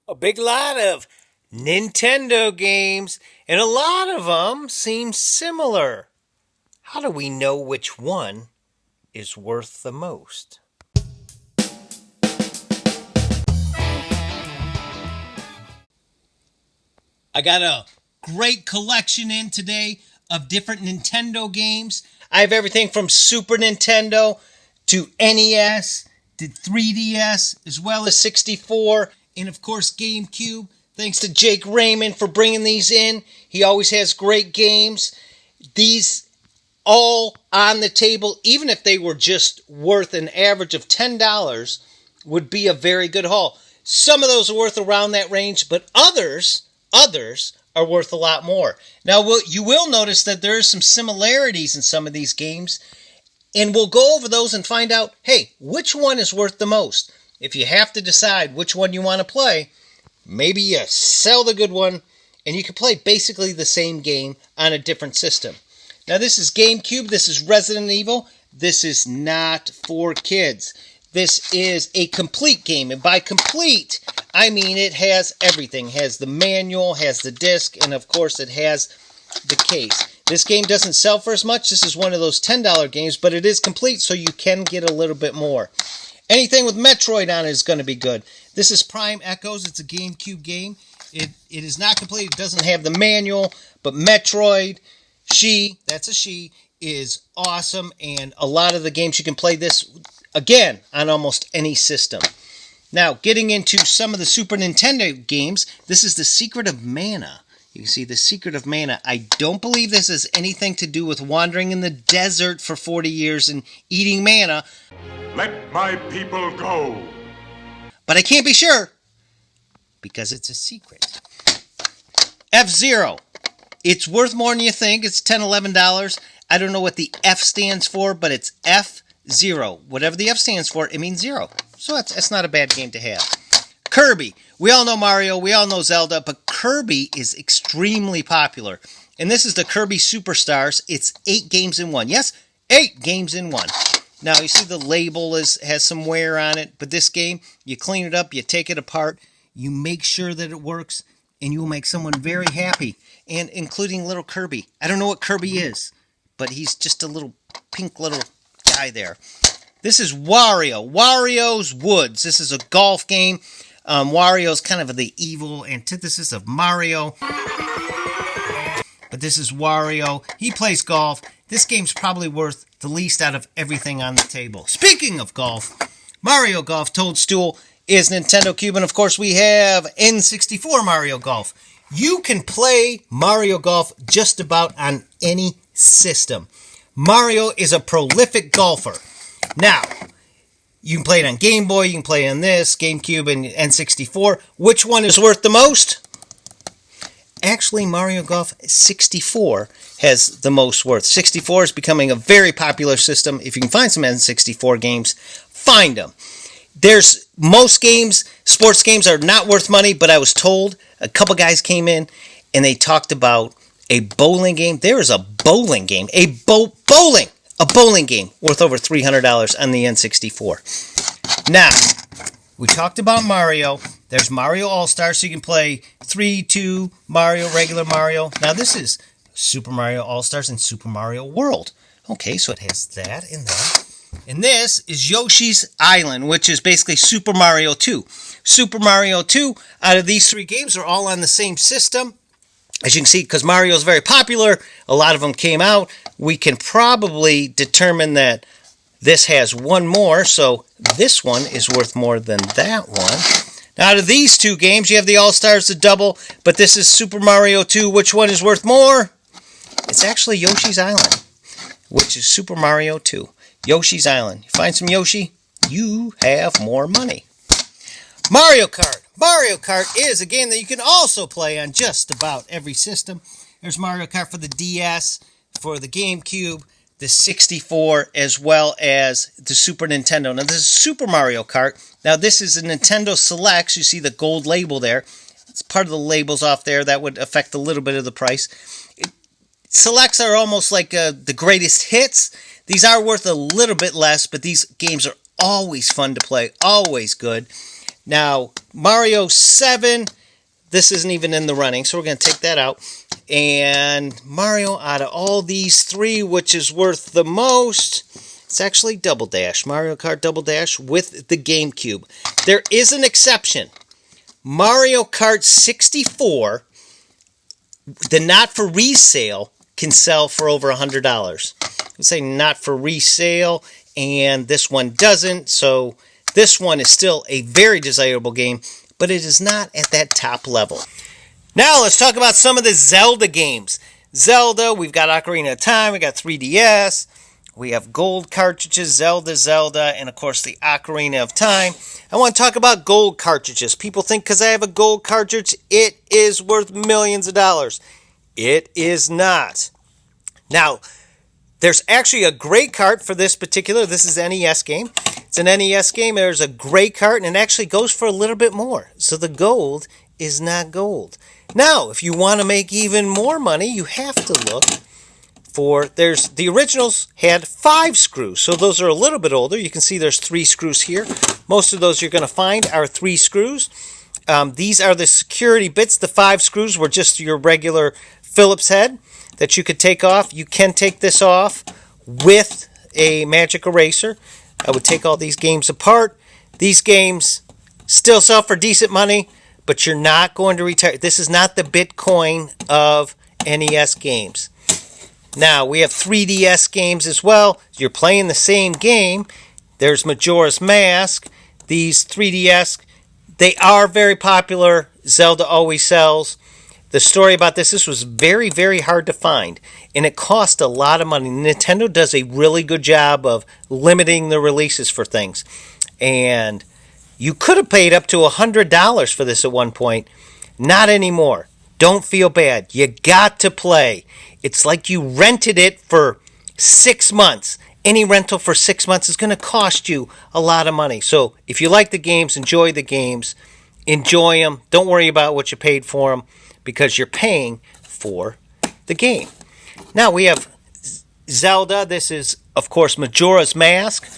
a big lot of Nintendo games, and a lot of them seem similar. How do we know which one is worth the most? I got a great collection in today of different Nintendo games. I have everything from Super Nintendo to NES to 3DS, as well as 64, and of course GameCube. Thanks to Jake Raymond for bringing these in. He always has great games. These all on the table, even if they were just worth an average of $10, would be a very good haul. Some of those are worth around that range, but others are worth a lot more. Now, you will notice that there are some similarities in some of these games, and we'll go over those and find out, hey, which one is worth the most? If you have to decide which one you want to play, maybe you sell the good one, and you can play basically the same game on a different system. Now, this is GameCube. This is Resident Evil. This is not for kids. This is a complete game, and by complete, I mean it has everything. It has the manual, has the disc, and of course it has the case. This game doesn't sell for as much. This is one of those $10 games, but it is complete, so you can get a little bit more. Anything with Metroid on it is going to be good. This is Prime Echoes. It's a GameCube game. It is not complete. It doesn't have the manual, but Metroid, that's a she, is awesome, and a lot of the games you can play this, again, on almost any system. Now, getting into some of the Super Nintendo games, this is The Secret of Mana. You can see The Secret of Mana. I don't believe this has anything to do with wandering in the desert for 40 years and eating mana. Let my people go. But I can't be sure, because it's a secret. FZero. It's worth more than you think. It's $10, $11. I don't know what the F stands for, but it's FZero. Whatever the F stands for, it means zero. So that's not a bad game to have. Kirby. We all know Mario. We all know Zelda. But Kirby is extremely popular. And this is the Kirby Superstars. It's 8 games in one. Yes, 8 games in one. Now, you see the label has some wear on it. But this game, you clean it up. You take it apart. You make sure that it works. And you will make someone very happy. And including little Kirby. I don't know what Kirby is. But he's just a little pink little guy there. This is Wario. Wario's Woods. This is a golf game. Wario's kind of the evil antithesis of Mario. But this is Wario. He plays golf. This game's probably worth the least out of everything on the table. Speaking of golf, Mario Golf Toadstool is Nintendo Cube. And of course we have N64 Mario Golf. You can play Mario Golf just about on any system. Mario is a prolific golfer. Now, you can play it on Game Boy, you can play it on this, GameCube, and N64. Which one is worth the most? Actually, Mario Golf 64 has the most worth. 64 is becoming a very popular system. If you can find some N64 games, find them. There's most games, sports games are not worth money, but I was told a couple guys came in and they talked about a bowling game. There is a bowling game, a bowling game worth over $300 on the N64. Now, we talked about Mario. There's Mario AllStars, so you can play 3, 2, Mario, regular Mario. Now, this is Super Mario AllStars and Super Mario World. Okay, so it has that and that. And this is Yoshi's Island, which is basically Super Mario 2. Super Mario 2, out of these 3 games, are all on the same system. As you can see, because Mario is very popular, a lot of them came out. We can probably determine that this has one more, so this one is worth more than that one. Now, out of these 2 games, you have the AllStars, the double, but this is Super Mario 2. Which one is worth more? It's actually Yoshi's Island, which is Super Mario 2. Yoshi's Island. You find some Yoshi, you have more money. Mario Kart. Mario Kart is a game that you can also play on just about every system. There's Mario Kart for the DS, for the GameCube, the 64, as well as the Super Nintendo. Now, this is Super Mario Kart. Now, this is a Nintendo Selects. You see the gold label there. It's part of the labels off there. That would affect a little bit of the price. Selects are almost like the greatest hits. These are worth a little bit less, but these games are always fun to play, always good. Now, Mario 7, this isn't even in the running, so we're going to take that out. And Mario, out of all these three, which is worth the most, it's actually Double Dash. Mario Kart Double Dash with the GameCube. There is an exception. Mario Kart 64, the not for resale, can sell for over $100. Let's say not for resale, and this one doesn't, so this one is still a very desirable game, but it is not at that top level. Now let's talk about some of the Zelda games. Zelda, we've got Ocarina of Time, we got 3DS, we have gold cartridges, Zelda, and of course the Ocarina of Time. I want to talk about gold cartridges. People think because I have a gold cartridge, it is worth millions of dollars. It is not. Now, there's actually a great cart for this particular, this is an NES game. It's an NES game, there's a great cart, and it actually goes for a little bit more. So the gold is not gold. Now, if you want to make even more money, you have to look for, the originals had 5 screws, so those are a little bit older. You can see there's 3 screws here. Most of those you're going to find are 3 screws. These are the security bits. The 5 screws were just your regular Phillips head that you could take off. You can take this off with a magic eraser. I would take all these games apart. These games still sell for decent money, but you're not going to retire. This is not the Bitcoin of NES games. Now, we have 3DS games as well. You're playing the same game. There's Majorca Mask. These 3DS, they are very popular. Zelda always sells. The story about this was very, very hard to find, and it cost a lot of money. Nintendo does a really good job of limiting the releases for things, and you could have paid up to $100 for this at one point. Not anymore. Don't feel bad. You got to play. It's like you rented it for 6 months. Any rental for 6 months is going to cost you a lot of money. So if you like the games, enjoy the games. Enjoy them. Don't worry about what you paid for them, because you're paying for the game. Now we have Zelda. This is, of course, Majorca Mask.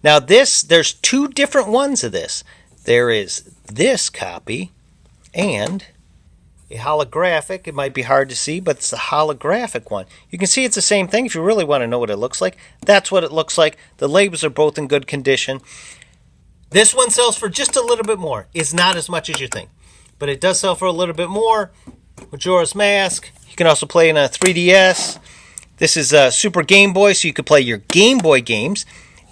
Now there's 2 different ones of this. There is this copy and a holographic. It might be hard to see, but it's the holographic one. You can see it's the same thing if you really want to know what it looks like. That's what it looks like. The labels are both in good condition. This one sells for just a little bit more. It's not as much as you think, but it does sell for a little bit more. Majorca Mask. You can also play in a 3DS. This is a Super Game Boy, so you could play your Game Boy games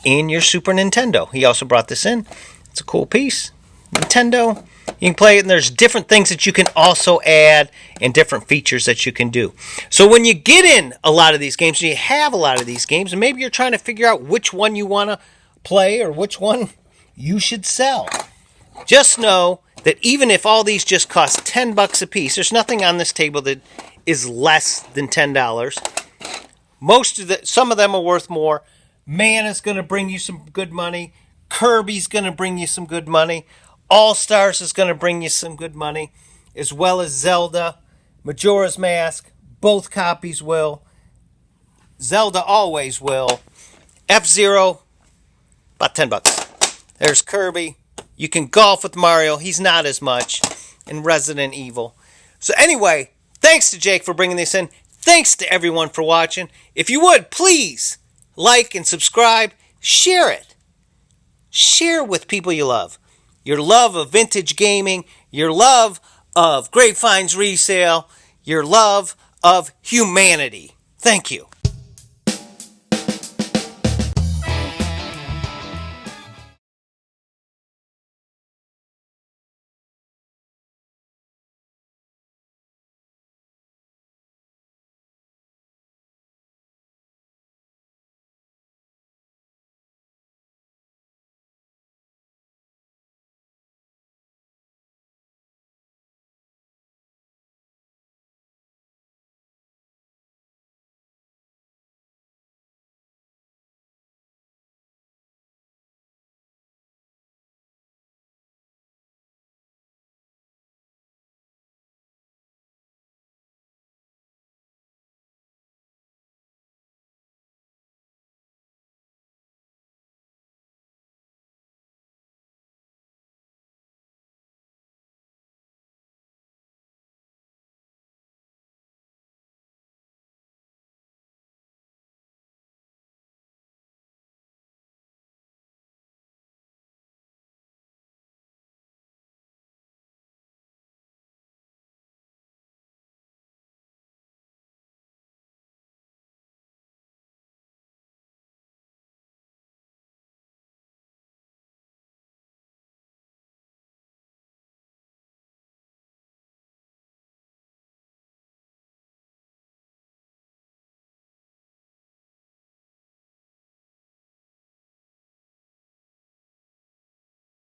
in your Super Nintendo. He also brought this in. It's a cool piece. Nintendo. You can play it, and there's different things that you can also add and different features that you can do. So when you get in a lot of these games, and you have a lot of these games, and maybe you're trying to figure out which one you want to play or which one you should sell, just know that even if all these just cost $10 a piece, there's nothing on this table that is less than $10. Some of them are worth more. Mana's going to bring you some good money. Kirby's going to bring you some good money. AllStars is going to bring you some good money, as well as Zelda. Majorca Mask, both copies will. Zelda always will. FZero, about $10. There's Kirby. You can golf with Mario. He's not as much. And Resident Evil. So anyway, thanks to Jake for bringing this in. Thanks to everyone for watching. If you would, please like and subscribe. Share it. Share with people you love. Your love of vintage gaming. Your love of Great Finds Resale. Your love of humanity. Thank you.